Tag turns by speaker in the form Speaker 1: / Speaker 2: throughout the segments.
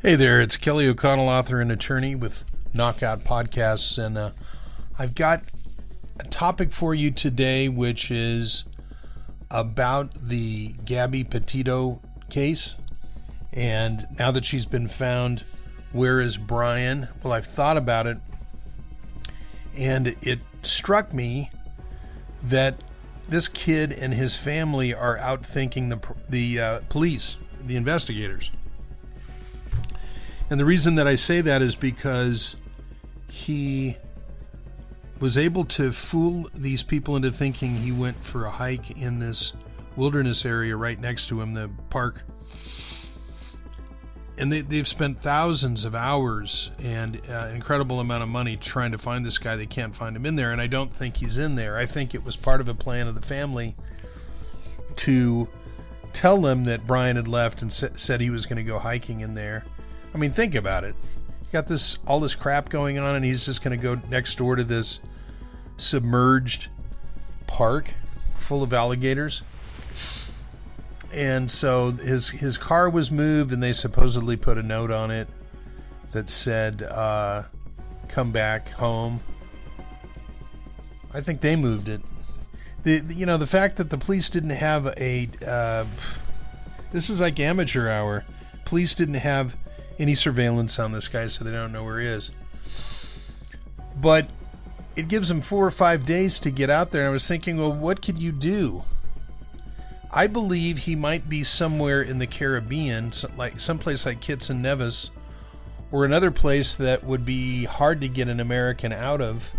Speaker 1: Hey there, it's Kelly O'Connell, author and attorney with Knockout Podcasts, and I've got a topic for you today, which is about the Gabby Petito case. And now that she's been found, where is Brian? Well, I've thought about it, and it struck me that this kid and his family are outthinking the police, the investigators. And the reason that I say that is because he was able to fool these people into thinking he went for a hike in this wilderness area right next to him, the park. And they've spent thousands of hours and an incredible amount of money trying to find this guy. They can't find him in there, and I don't think he's in there. I think it was part of a plan of the family to tell them that Brian had left and said he was going to go hiking in there. I mean, think about it. You got all this crap going on, and he's just going to go next door to this submerged park full of alligators. And so his car was moved, and they supposedly put a note on it that said, come back home. I think they moved it. The fact that the police didn't have this is like amateur hour. Police didn't have any surveillance on this guy, so they don't know where he is. But it gives him 4 or 5 days to get out there. And I was thinking, well, what could you do? I believe he might be somewhere in the Caribbean, like someplace like Kitts and Nevis, or another place that would be hard to get an American out of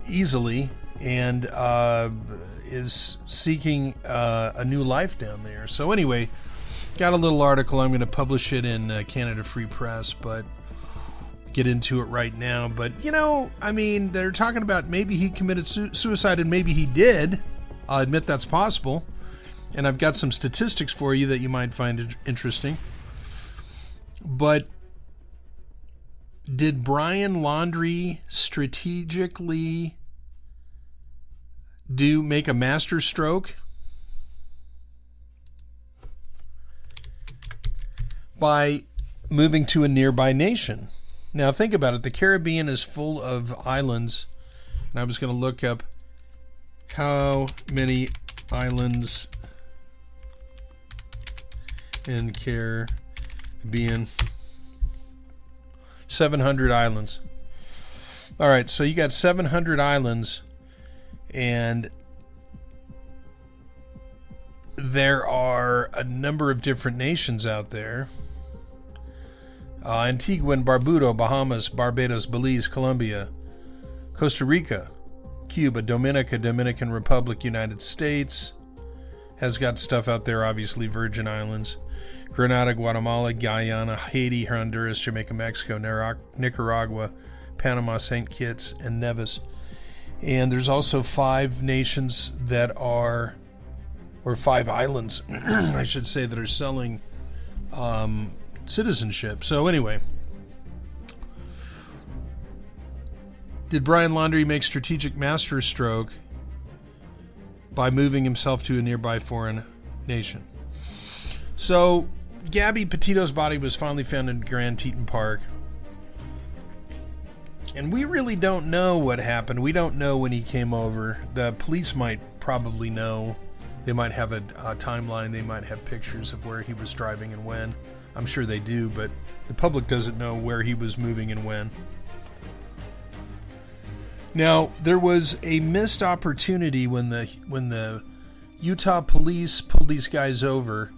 Speaker 1: easily, and is seeking a new life down there. So anyway, got a little article. I'm going to publish it in Canada Free Press, but get into it right now. But, they're talking about maybe he committed suicide, and maybe he did. I'll admit that's possible. And I've got some statistics for you that you might find interesting. But did Brian Laundrie strategically make a master stroke by moving to a nearby nation? Now think about it. The Caribbean is full of islands, and I was going to look up how many islands in Caribbean. 700 islands. All right, so you got 700 islands, and there are a number of different nations out there. Antigua and Barbuda, Bahamas, Barbados, Belize, Colombia, Costa Rica, Cuba, Dominican Republic, United States. Has got stuff out there, obviously, Virgin Islands, Grenada, Guatemala, Guyana, Haiti, Honduras, Jamaica, Mexico, Nicaragua, Panama, St. Kitts, and Nevis. And there's also 5 nations that are, or 5 islands, I should say, that are selling citizenship. So anyway, did Brian Laundrie make strategic master stroke by moving himself to a nearby foreign nation? So Gabby Petito's body was finally found in Grand Teton Park, and we really don't know what happened. We don't know when he came over. The police might probably know. They might have a timeline. They might have pictures of where he was driving and when. I'm sure they do, but the public doesn't know where he was moving and when. Now, there was a missed opportunity when the Utah police pulled these guys over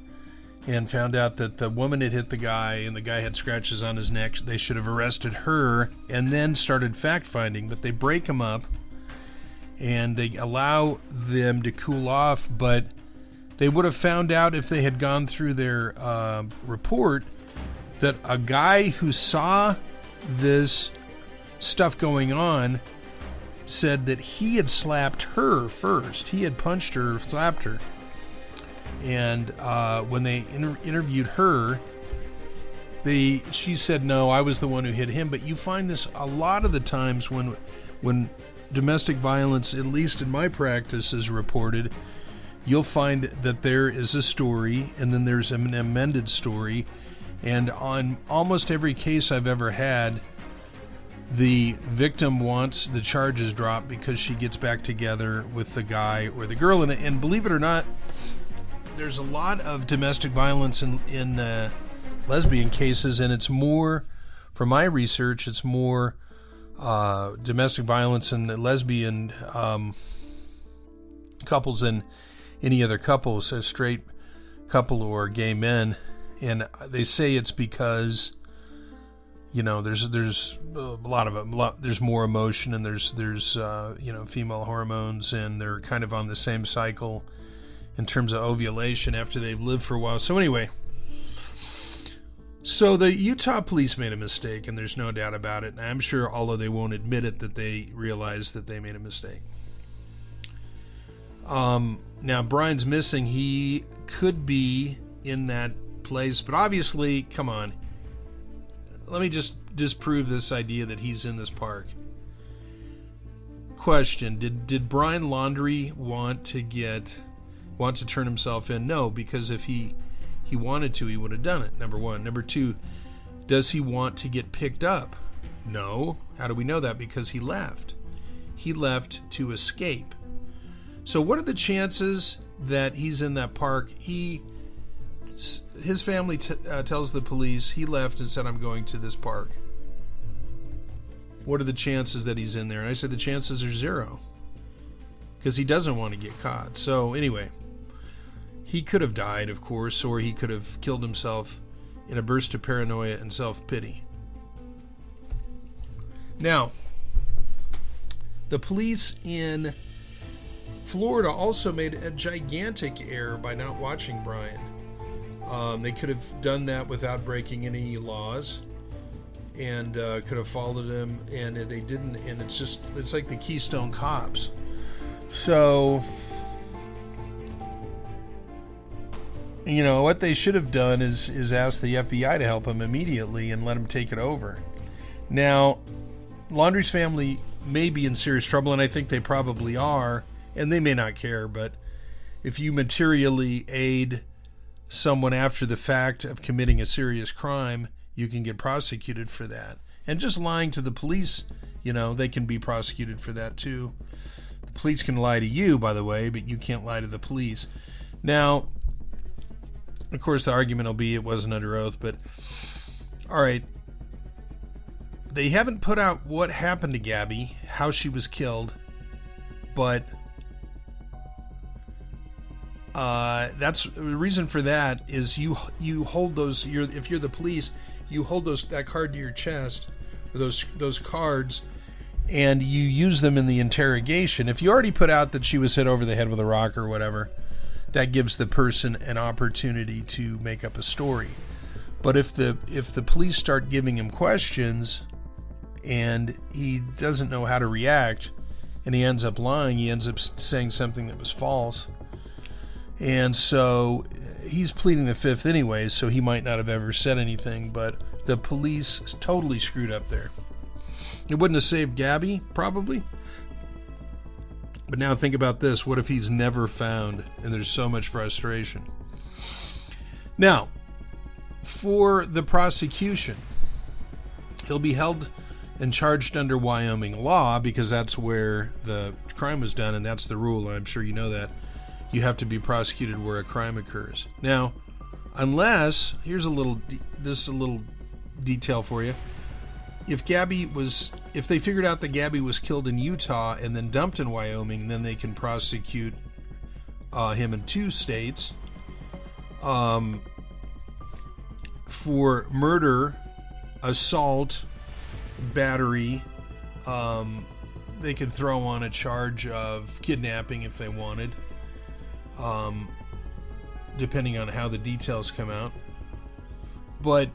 Speaker 1: and found out that the woman had hit the guy and the guy had scratches on his neck. They should have arrested her and then started fact-finding, but they break him up and they allow them to cool off, but they would have found out if they had gone through their report that a guy who saw this stuff going on said that he had slapped her first. He had punched her, slapped her. And when they interviewed her, she said, no, I was the one who hit him. But you find this a lot of the times when domestic violence, at least in my practice, is reported, you'll find that there is a story and then there's an amended story, And on almost every case I've ever had, the victim wants the charges dropped because she gets back together with the guy or the girl. And believe it or not, there's a lot of domestic violence in lesbian cases, and it's more, from my research, it's more domestic violence in the lesbian couples than any other couples, a straight couple or gay men. And they say it's because, there's a lot of there's more emotion, and there's female hormones, and they're kind of on the same cycle in terms of ovulation after they've lived for a while. So anyway, so the Utah police made a mistake, and there's no doubt about it. And I'm sure, although they won't admit it, that they realized that they made a mistake. Now Brian's missing. He could be in that place, but obviously, come on, let me just disprove this idea that he's in this park. Question: Did Brian Laundrie want to turn himself in? No, because if he wanted to, he would have done it. Number one. Number two, does he want to get picked up? No. How do we know that? Because he left. He left to escape. So what are the chances that he's in that park? His family tells the police he left and said, I'm going to this park. What are the chances that he's in there? And I said the chances are 0, because he doesn't want to get caught. So anyway, he could have died, of course, or he could have killed himself in a burst of paranoia and self-pity. Now, the police in Florida also made a gigantic error by not watching Brian. They could have done that without breaking any laws, and could have followed him, and they didn't. And it's like the Keystone Cops. So, what they should have done is ask the FBI to help him immediately and let him take it over. Now, Laundrie's family may be in serious trouble, and I think they probably are, and they may not care, but if you materially aid someone after the fact of committing a serious crime, you can get prosecuted for that. And just lying to the police, they can be prosecuted for that too. The police can lie to you, by the way, but you can't lie to the police. Now, of course, the argument will be it wasn't under oath, but all right. They haven't put out what happened to Gabby, how she was killed, but that's the reason for that is you hold those. If you're the police, you hold that card to your chest, or those cards, and you use them in the interrogation. If you already put out that she was hit over the head with a rock or whatever, that gives the person an opportunity to make up a story. But if the police start giving him questions and he doesn't know how to react, and he ends up lying, he ends up saying something that was false. And so he's pleading the fifth anyway, so he might not have ever said anything, but the police totally screwed up there. It wouldn't have saved Gabby, probably. But now think about this. What if he's never found and there's so much frustration? Now, for the prosecution, he'll be held and charged under Wyoming law because that's where the crime was done, and that's the rule, and I'm sure you know that. You have to be prosecuted where a crime occurs. Now, unless, here's a little detail for you. If they figured out that Gabby was killed in Utah and then dumped in Wyoming, then they can prosecute him in 2 states for murder, assault, battery. They could throw on a charge of kidnapping if they wanted. Depending on how the details come out. But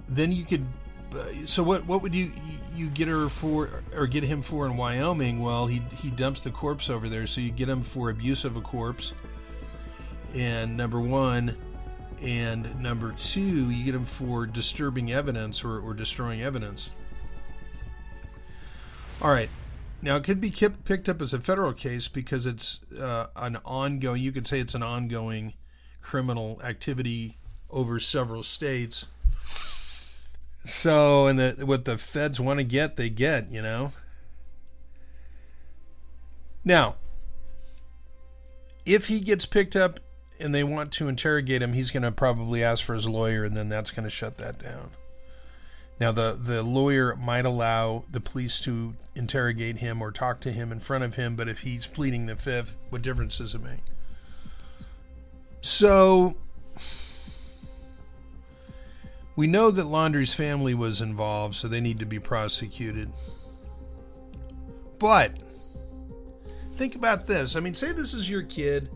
Speaker 1: then you could, so what would you get her for, or get him for in Wyoming? Well, he dumps the corpse over there, so you get him for abuse of a corpse, and number 1, and number 2, you get him for disturbing evidence or destroying evidence. All right. Now, it could be picked up as a federal case because it's an ongoing, you could say it's an ongoing criminal activity over several states. So, and what the feds want to get, they get, Now, if he gets picked up and they want to interrogate him, he's going to probably ask for his lawyer, and then that's going to shut that down. Now, the lawyer might allow the police to interrogate him or talk to him in front of him, but if he's pleading the fifth, what difference does it make? So, we know that Laundrie's family was involved, so they need to be prosecuted. But, think about this. I mean, say this is your kid,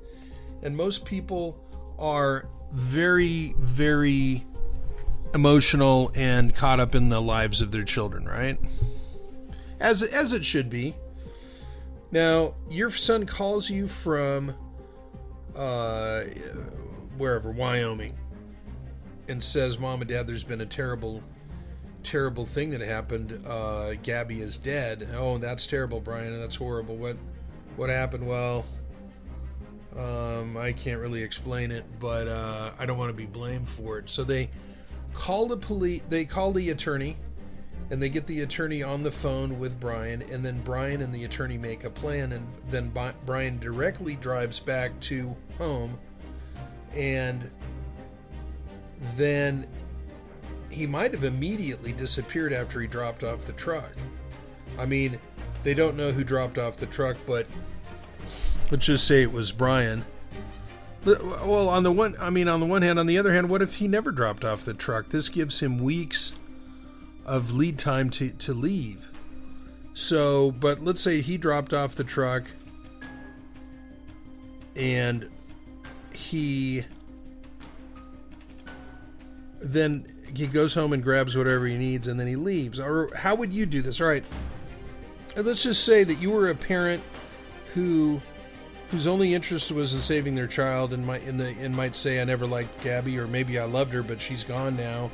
Speaker 1: and most people are very, very emotional and caught up in the lives of their children, right? As it should be. Now, your son calls you from wherever, Wyoming, and says, Mom and Dad, there's been a terrible thing that happened. Gabby is dead. Oh, that's terrible, Brian. That's horrible. What happened? Well, I can't really explain it, but I don't want to be blamed for it. So they call the police. They call the attorney, and they get the attorney on the phone with Brian, and then Brian and the attorney make a plan, and then Brian directly drives back to home, and then he might have immediately disappeared after he dropped off the truck. I mean, they don't know who dropped off the truck, but let's just say it was Brian. Well, on the one hand, on the other hand, what if he never dropped off the truck? This gives him weeks of lead time to leave. So, but let's say he dropped off the truck and then he goes home and grabs whatever he needs and then he leaves. Or how would you do this? All right. Let's just say that you were a parent whose only interest was in saving their child and might say, I never liked Gabby, or maybe I loved her, but she's gone now,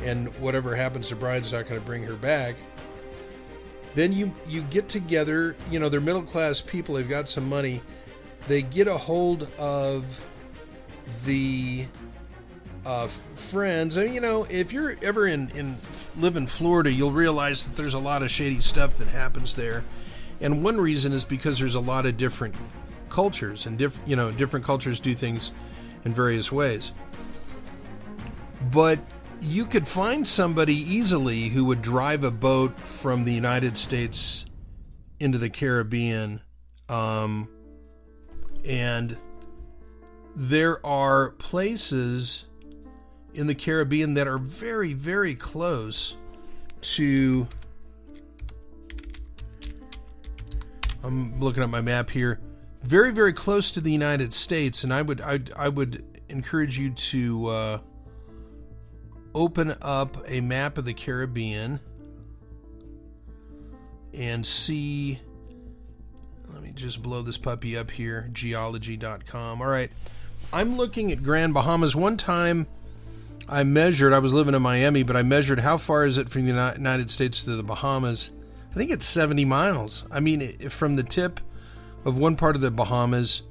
Speaker 1: and whatever happens to Brian's not going to bring her back. Then you get together, they're middle class people, they've got some money, they get a hold of the friends. I mean, if you're ever live in Florida, you'll realize that there's a lot of shady stuff that happens there. And one reason is because there's a lot of different cultures, and different cultures do things in various ways. But you could find somebody easily who would drive a boat from the United States into the Caribbean, and there are places in the Caribbean that are very, very close to, I'm looking at my map here, very, very close to the United States, and I would encourage you to open up a map of the Caribbean and see. Let me just blow this puppy up here, geology.com. All right, I'm looking at Grand Bahamas. One time I was living in Miami, but I measured how far is it from the United States to the Bahamas. I think it's 70 miles. I mean, from the tip of one part of the Bahamas,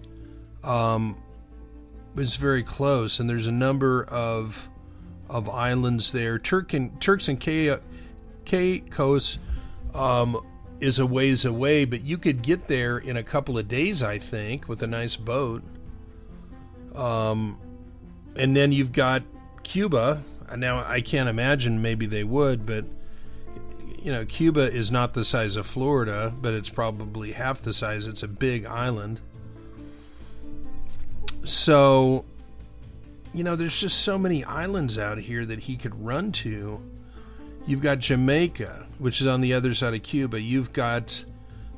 Speaker 1: is very close, and there's a number of islands there. Turks and Caicos is a ways away, but you could get there in a couple of days, I think, with a nice boat. And then you've got Cuba. Now, I can't imagine maybe they would, but Cuba is not the size of Florida, but it's probably half the size. It's a big island. So, there's just so many islands out here that he could run to. You've got Jamaica, which is on the other side of Cuba. You've got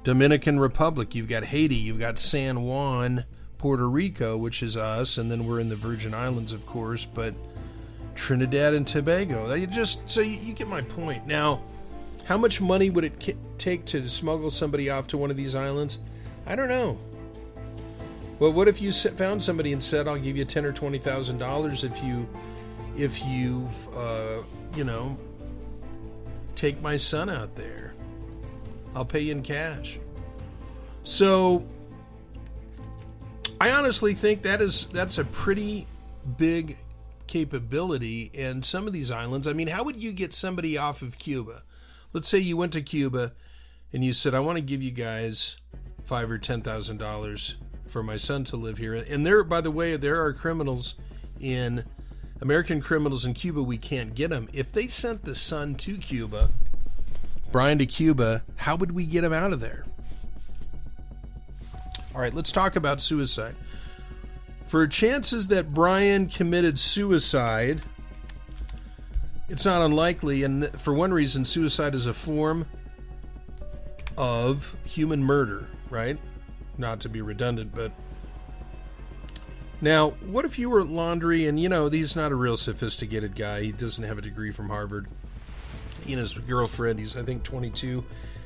Speaker 1: Dominican Republic. You've got Haiti. You've got San Juan, Puerto Rico, which is us, and then we're in the Virgin Islands, of course, but Trinidad and Tobago. You get my point. Now, how much money would it take to smuggle somebody off to one of these islands? I don't know. Well, what if you found somebody and said, "I'll give you $10,000 or $20,000 if you take my son out there. I'll pay you in cash." So, I honestly think that's a pretty big capability. And some of these islands, I mean, how would you get somebody off of Cuba? Let's say you went to Cuba and you said, I want to give you guys $5,000 or $10,000 for my son to live here. And there, by the way, there are American criminals in Cuba, we can't get them. If they sent the son to Cuba, Brian to Cuba, how would we get him out of there? All right, let's talk about suicide. For chances that Brian committed suicide, it's not unlikely, and for one reason, suicide is a form of human murder, right? Not to be redundant, but now, what if you were Laundrie, and he's not a real sophisticated guy. He doesn't have a degree from Harvard. He and his girlfriend, he's I think 22,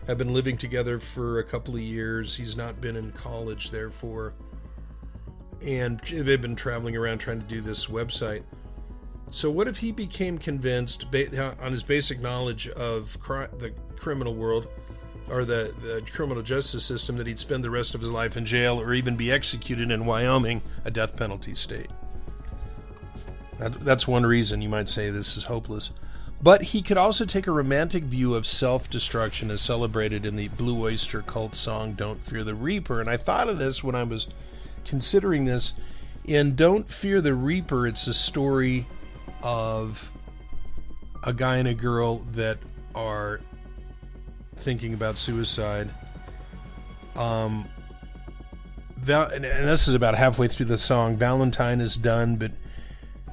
Speaker 1: have been living together for a couple of years. He's not been in college, therefore, and they've been traveling around trying to do this website. So what if he became convinced, on his basic knowledge of the criminal world, or the criminal justice system, that he'd spend the rest of his life in jail or even be executed in Wyoming, a death penalty state? That's one reason you might say this is hopeless. But he could also take a romantic view of self-destruction as celebrated in the Blue Oyster Cult song Don't Fear the Reaper. And I thought of this when I was considering this. In Don't Fear the Reaper, it's a story of a guy and a girl that are thinking about suicide. And this is about halfway through the song. Valentine is done, but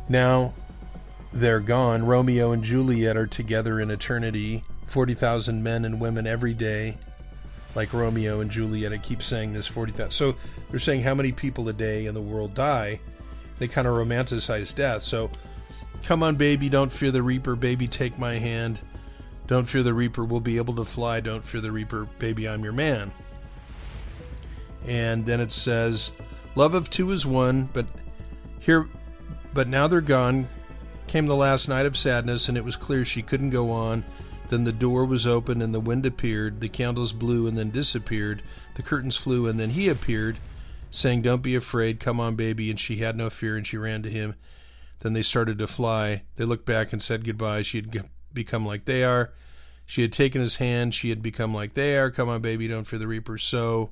Speaker 1: now they're gone. Romeo and Juliet are together in eternity. 40,000 men and women every day, like Romeo and Juliet. I keep saying this, 40,000. So they're saying how many people a day in the world die. They kind of romanticize death. So, come on, baby, don't fear the Reaper. Baby, take my hand. Don't fear the Reaper, we'll be able to fly. Don't fear the Reaper, baby, I'm your man. And then it says, love of two is one, but now they're gone. Came the last night of sadness, and it was clear she couldn't go on. Then the door was open, and the wind appeared. The candles blew and then disappeared. The curtains flew, and then he appeared, saying, don't be afraid, come on, baby. And she had no fear, and she ran to him. Then they started to fly. They looked back and said goodbye. She had become like they are. She had taken his hand. She had become like they are. Come on, baby, don't fear the Reaper. So,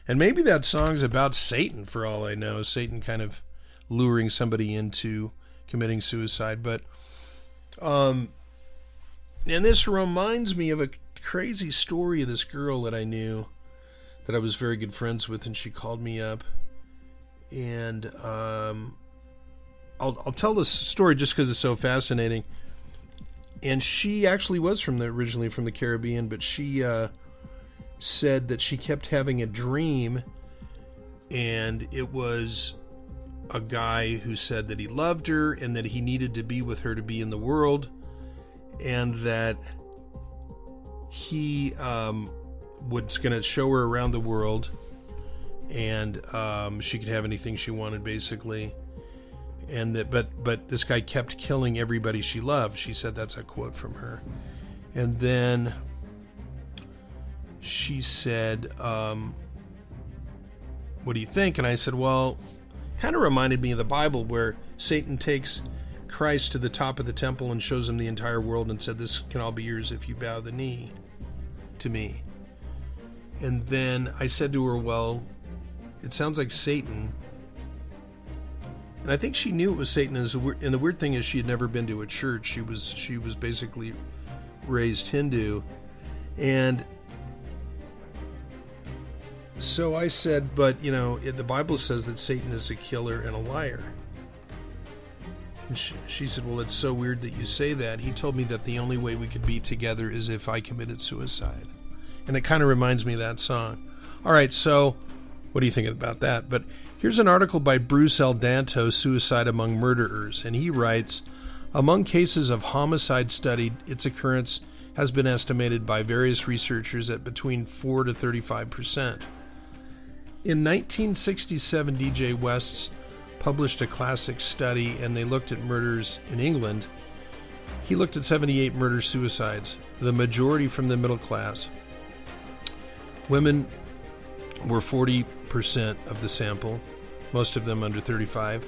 Speaker 1: and maybe that song's about Satan, for all I know. Satan kind of luring somebody into committing suicide. But, and this reminds me of a crazy story of this girl that I knew, that I was very good friends with, and she called me up. And I'll tell this story just because it's so fascinating. And she actually was originally from the Caribbean, but she said that she kept having a dream, and it was a guy who said that he loved her and that he needed to be with her to be in the world, and that he was going to show her around the world, and she could have anything she wanted, basically. And that, but this guy kept killing everybody she loved. She said that's a quote from her. And then she said, what do you think? And I said, well, kind of reminded me of the Bible, where Satan takes Christ to the top of the temple and shows him the entire world and said, this can all be yours if you bow the knee to me. And then I said to her, well, it sounds like Satan. And I think she knew it was Satan. And the weird thing is, she had never been to a church. She was basically raised Hindu. And so I said, but, the Bible says that Satan is a killer and a liar. And she said, well, it's so weird that you say that. He told me that the only way we could be together is if I committed suicide. And it kind of reminds me of that song. All right, so what do you think about that? But here's an article by Bruce Aldanto, Suicide Among Murderers. And he writes, among cases of homicide studied, its occurrence has been estimated by various researchers at between 4 to 35%. In 1967, DJ West's published a classic study, and they looked at murders in England. He looked at 78 murder-suicides, the majority from the middle class. Women were 40% of the sample, most of them under 35.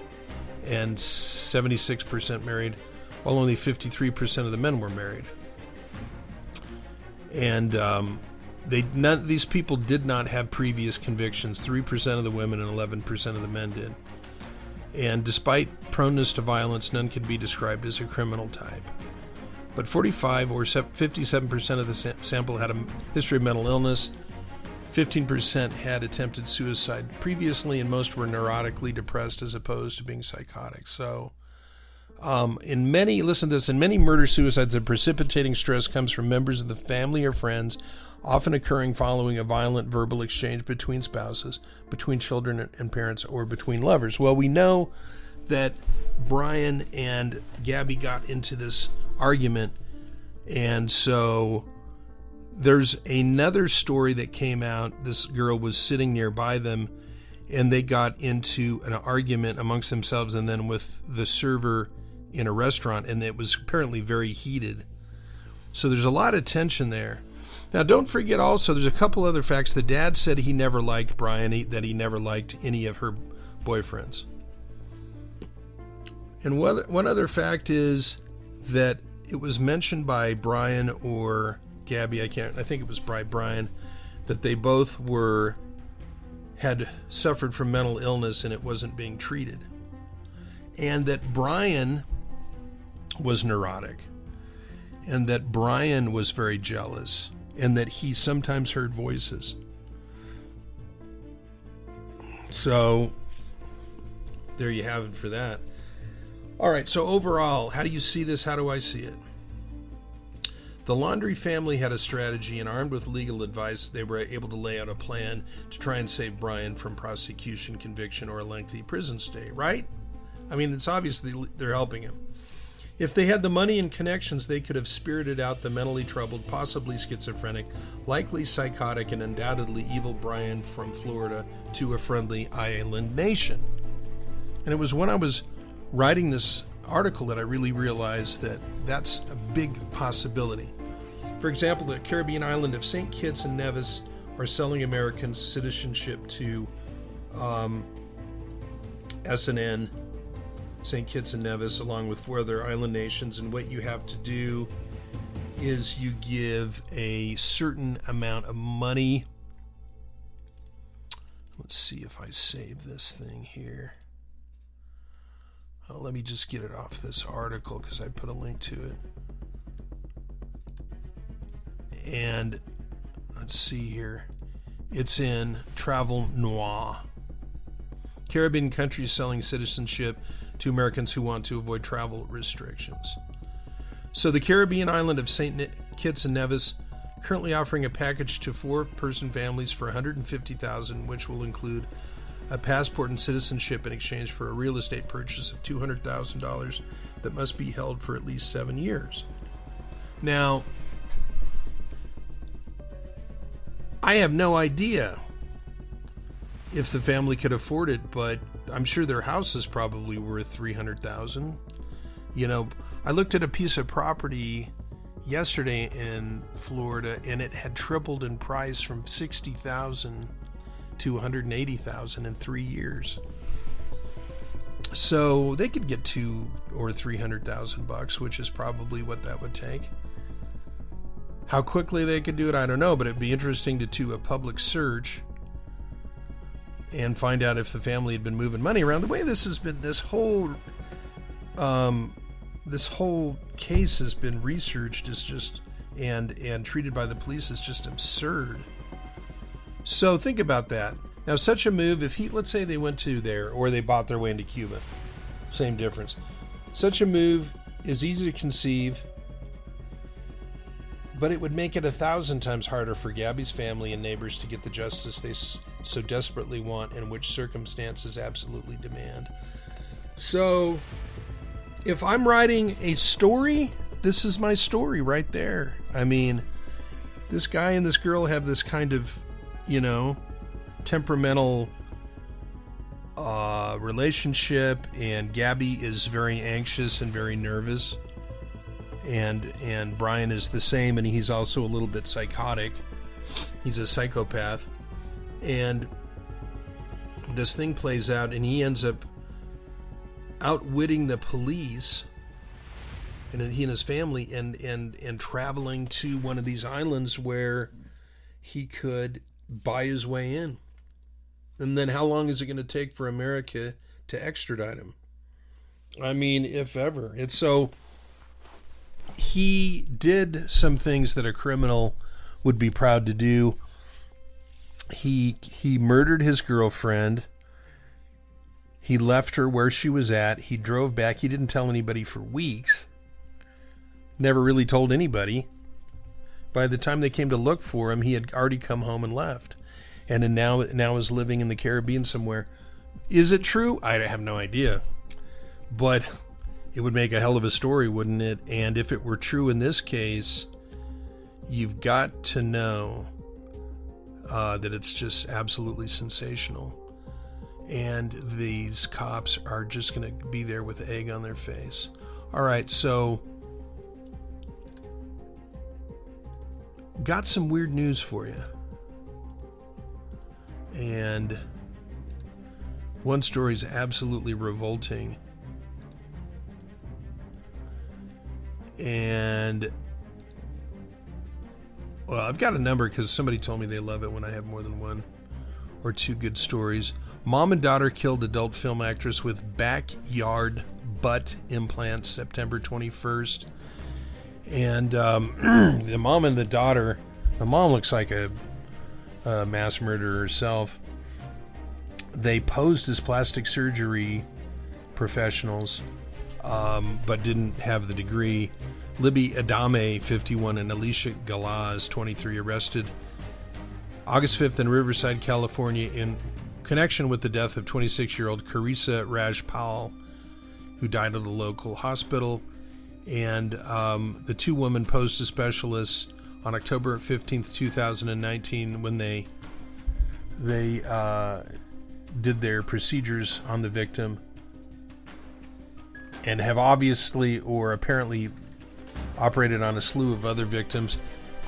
Speaker 1: and 76% married, while only 53% of the men were married. And these people did not have previous convictions. 3% of the women and 11% of the men did. And despite proneness to violence, none could be described as a criminal type. But 45 or 57% of the sample had a history of mental illness. 15% had attempted suicide previously, and most were neurotically depressed as opposed to being psychotic. So, in many murder-suicides, the precipitating stress comes from members of the family or friends, often occurring following a violent verbal exchange between spouses, between children and parents, or between lovers. Well, we know that Brian and Gabby got into this argument, and so there's another story that came out. This girl was sitting nearby them, and they got into an argument amongst themselves and then with the server in a restaurant, and it was apparently very heated. So there's a lot of tension there. Now, don't forget also, there's a couple other facts. The dad said he never liked Brian, that he never liked any of her boyfriends. And one other fact is that it was mentioned by Brian or Gabby, I think it was by Brian, that they both had suffered from mental illness and it wasn't being treated. And that Brian was neurotic, and that Brian was very jealous, and that he sometimes heard voices. So there you have it for that. All right, so overall, how do you see this? How do I see it? The Laundrie family had a strategy, and armed with legal advice, they were able to lay out a plan to try and save Brian from prosecution, conviction, or a lengthy prison stay, right? I mean, it's obvious they're helping him. If they had the money and connections, they could have spirited out the mentally troubled, possibly schizophrenic, likely psychotic, and undoubtedly evil Brian from Florida to a friendly island nation. And it was when I was writing this article that I really realized that that's a big possibility. For example, the Caribbean island of St. Kitts and Nevis are selling Americans citizenship to SNN, St. Kitts and Nevis, along with 4 other island nations. And what you have to do is you give a certain amount of money. Let's see if I save this thing here. Let me just get it off this article because I put a link to it. And let's see here. It's in Travel Noir. Caribbean countries selling citizenship to Americans who want to avoid travel restrictions. So the Caribbean island of St. Kitts and Nevis currently offering a package to 4-person families for $150,000, which will include a passport and citizenship in exchange for a real estate purchase of $200,000 that must be held for at least 7 years. Now, I have no idea if the family could afford it, but I'm sure their house is probably worth $300,000. You know, I looked at a piece of property yesterday in Florida, and it had tripled in price from $60,000 to $180,000 in 3 years. So they could get $200,000 or $300,000, which is probably what that would take. How quickly they could do it, I don't know, but it'd be interesting to do a public search and find out if the family had been moving money around. The way this has been, this whole case has been researched is just and treated by the police is just absurd. So think about that. Now, such a move, let's say they went to there, or they bought their way into Cuba, same difference. Such a move is easy to conceive, but it would make it 1,000 times harder for Gabby's family and neighbors to get the justice they so desperately want, and which circumstances absolutely demand. So, if I'm writing a story, this is my story right there. I mean, this guy and this girl have this kind of, temperamental relationship, and Gabby is very anxious and very nervous, and Brian is the same, and he's also a little bit psychotic. He's a psychopath, and this thing plays out, and he ends up outwitting the police, and he and his family, and traveling to one of these islands where he could buy his way in. And then how long is it going to take for America to extradite him? I mean, if ever. It's so he did some things that a criminal would be proud to do. He murdered his girlfriend. He left her where she was at. He drove back. He didn't tell anybody for weeks. Never really told anybody. By the time they came to look for him, he had already come home and left. And then now is living in the Caribbean somewhere. Is it true? I have no idea. But it would make a hell of a story, wouldn't it? And if it were true in this case, you've got to know that it's just absolutely sensational. And these cops are just going to be there with egg on their face. All right, so got some weird news for you. And one story is absolutely revolting. And, well, I've got a number because somebody told me they love it when I have more than one or two good stories. Mom and daughter killed adult film actress with backyard butt implants, September 21st. And the mom and the daughter, the mom looks like a mass murderer herself. They posed as plastic surgery professionals, but didn't have the degree. Libby Adame, 51, and Alicia Galaz, 23, arrested August 5th in Riverside, California, in connection with the death of 26-year-old Carissa Rajpal, who died at a local hospital. And the two women posed as specialists on October 15th, 2019, when they did their procedures on the victim, and have obviously or apparently operated on a slew of other victims.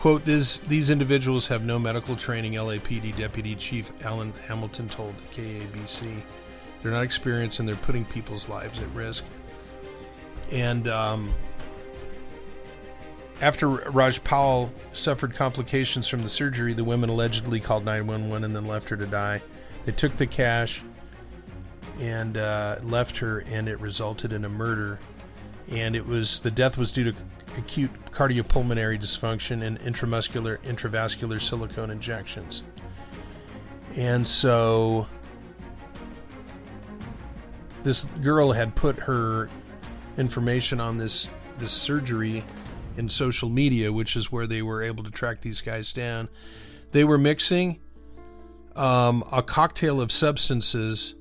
Speaker 1: Quote, these individuals have no medical training, LAPD Deputy Chief Alan Hamilton told KABC. They're not experienced and they're putting people's lives at risk. And after Rajpal suffered complications from the surgery, the women allegedly called 911 and then left her to die. They took the cash and left her, and it resulted in a murder. And the death was due to acute cardiopulmonary dysfunction and intravascular silicone injections. And so this girl had put her information on this surgery in social media, which is where they were able to track these guys down. They were mixing a cocktail of substances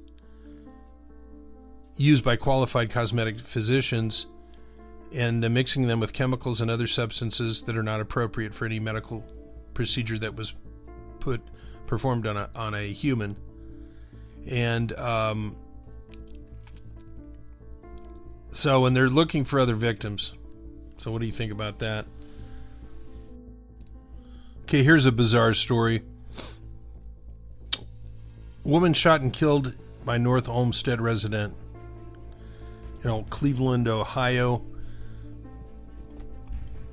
Speaker 1: used by qualified cosmetic physicians, and mixing them with chemicals and other substances that are not appropriate for any medical procedure that was performed on a human. And and they're looking for other victims. So what do you think about that? Okay, here's a bizarre story. Woman shot and killed by North Olmsted resident in Cleveland, Ohio.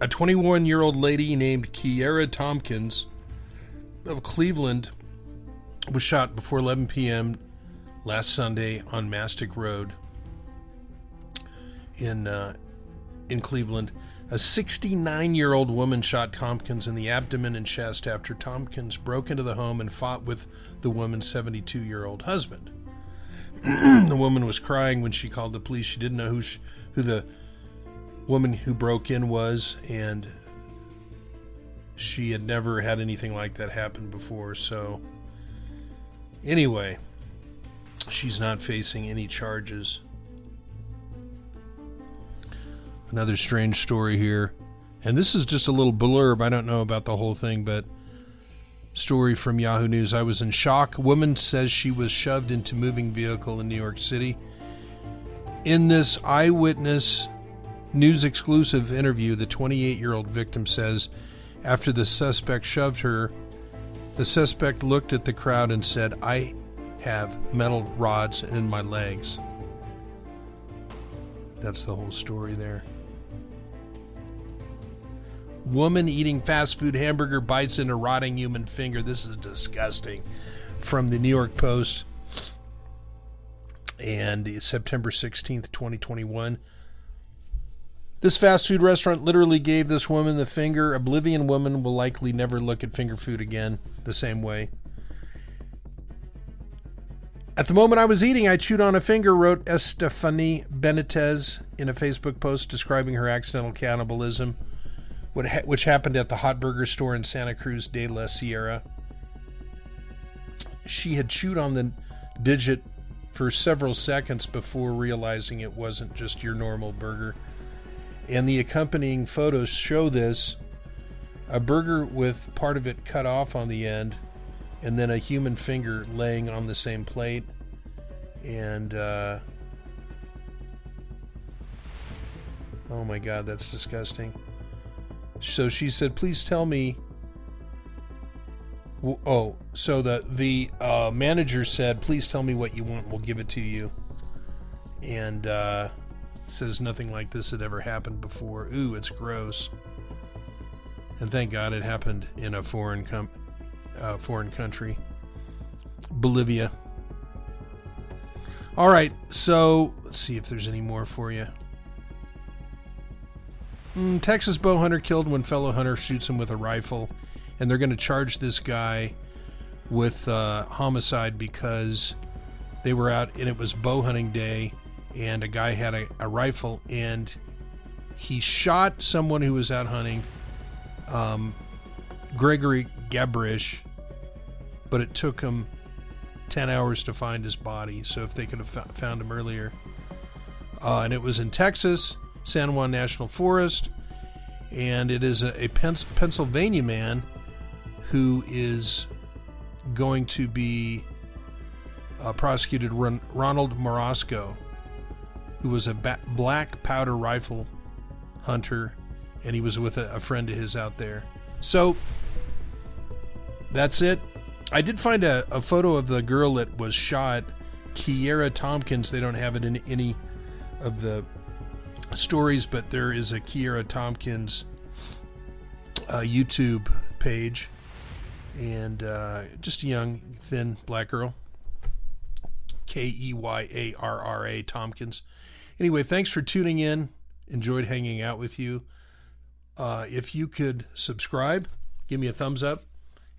Speaker 1: A 21-year-old lady named Kiera Tompkins of Cleveland was shot before 11 p.m. last Sunday on Mastic Road in Cleveland. A 69-year-old woman shot Tompkins in the abdomen and chest after Tompkins broke into the home and fought with the woman's 72-year-old husband. The woman was crying when she called the police. She didn't know who the woman who broke in was, and she had never had anything like that happen before. So anyway, she's not facing any charges. Another strange story here, and this is just a little blurb. I don't know about the whole thing, but story from Yahoo News. I was in shock. Woman says she was shoved into moving vehicle in New York City. In this eyewitness news exclusive interview, the 28-year-old victim says after the suspect shoved her, the suspect looked at the crowd and said, "I have metal rods in my legs." That's the whole story there. Woman eating fast food hamburger bites into rotting human finger. This is disgusting. From the New York Post. And September 16th, 2021. This fast food restaurant literally gave this woman the finger. Oblivion woman will likely never look at finger food again the same way. At the moment I was eating, I chewed on a finger, wrote Estefany Benitez in a Facebook post describing her accidental cannibalism, which happened at the hot burger store in Santa Cruz de la Sierra. She had chewed on the digit for several seconds before realizing it wasn't just your normal burger. And the accompanying photos show this. A burger with part of it cut off on the end, and then a human finger laying on the same plate. And, oh my God, that's disgusting. So she said, please tell me. Oh, so the manager said, please tell me what you want. We'll give it to you. And says nothing like this had ever happened before. Ooh, it's gross. And thank God it happened in a foreign country. Bolivia. All right, so let's see if there's any more for you. Texas bow hunter killed when fellow hunter shoots him with a rifle. And they're going to charge this guy with homicide because they were out and it was bow hunting day and a guy had a rifle and he shot someone who was out hunting, Gregory Gabrish, but it took him 10 hours to find his body. So if they could have found him earlier. And it was in Texas, San Juan National Forest, and it is a Pennsylvania man who is going to be prosecuted. Ronald Morosco, who was a black powder rifle hunter, and he was with a friend of his out there. So that's it. I did find a photo of the girl that was shot, Kiera Tompkins. They don't have it in any of the stories, but there is a Kiera Tompkins YouTube page, and just a young, thin black girl, Keyarra Tompkins. Anyway, thanks for tuning in. Enjoyed hanging out with you. If you could subscribe, give me a thumbs up,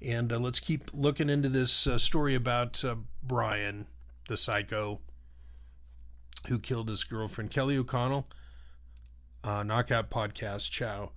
Speaker 1: and let's keep looking into this story about Brian, the psycho who killed his girlfriend. Kelly O'Connell, Knockout Podcast. Ciao.